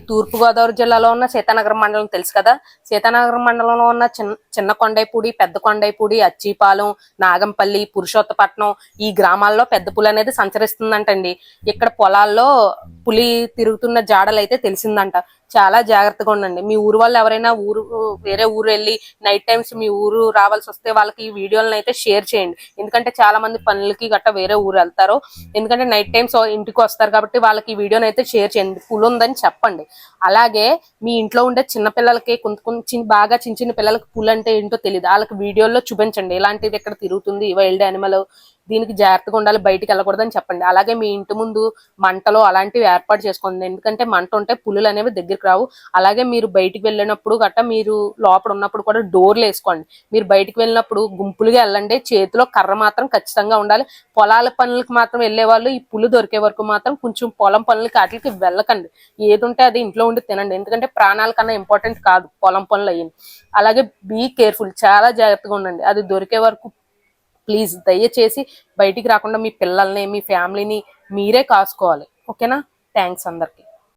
తూర్పుగోదావరి జిల్లాలో ఉన్న సీతానగరం మండలం తెలుసు కదా. సీతానగరం మండలంలో ఉన్న చిన్న కొండైపూడి, పెద్ద కొండైపూడి, అచ్చిపాలెం, నాగంపల్లి, పురుషోత్తపట్నం ఈ గ్రామాల్లో పెద్ద పులి అనేది సంచరిస్తుందంటండి. ఇక్కడ పొలాల్లో పులి తిరుగుతున్న జాడలు అయితే తెలిసిందంట. చాలా జాగ్రత్తగా ఉండండి. మీ ఊరు వాళ్ళు ఎవరైనా వేరే ఊరు వెళ్ళి నైట్ టైమ్స్ మీ ఊరు రావాల్సి వస్తే వాళ్ళకి ఈ వీడియోలను అయితే షేర్ చేయండి. ఎందుకంటే చాలా మంది పనులకి గట్రా వేరే ఊరు వెళ్తారు. ఎందుకంటే నైట్ టైమ్స్ ఇంటికి వస్తారు కాబట్టి వాళ్ళకి ఈ వీడియోని అయితే షేర్ చేయండి. పులి ఉందని చెప్పండి. అలాగే మీ ఇంట్లో ఉండే చిన్న పిల్లలకి కొంచెం బాగా చిన్న పిల్లలకి పులి అంటే ఏంటో తెలియదు. వాళ్ళకి వీడియోలో చూపించండి. ఇలాంటిది ఇక్కడ తిరుగుతుంది వైల్డ్ యానిమల్, దీనికి జాగ్రత్తగా ఉండాలి, బయటికి వెళ్ళకూడదని చెప్పండి. అలాగే మీ ఇంటి ముందు మంటలో అలాంటివి ఏర్పాటు చేసుకోండి. ఎందుకంటే మంట ఉంటే పులులు అనేవి దగ్గరికి రావు. అలాగే మీరు బయటికి వెళ్ళినప్పుడు గట్రా మీరు లోపల ఉన్నప్పుడు కూడా డోర్లు వేసుకోండి. మీరు బయటికి వెళ్ళినప్పుడు గుంపులుగా వెళ్ళండి. చేతిలో కర్ర మాత్రం ఖచ్చితంగా ఉండాలి. పొలాల పనులకు మాత్రం వెళ్లే వాళ్ళు ఈ పులు దొరికే వరకు మాత్రం కొంచెం పొలం పనులకి వాటికి వెళ్ళకండి. ఏది ఉంటే అది ఇంట్లో ఉండి తినండి. ఎందుకంటే ప్రాణాల కన్నా ఇంపార్టెంట్ కాదు పొలం పనులు అయ్యింది. అలాగే బీ కేర్ఫుల్, చాలా జాగ్రత్తగా ఉండండి. అది దొరికే వరకు ప్లీజ్ దయచేసి బయటికి రాకుండా మీ పిల్లల్ని, మీ ఫ్యామిలీని మీరే కాసుకోవాలి. ఓకేనా? థ్యాంక్స్ అందరికి.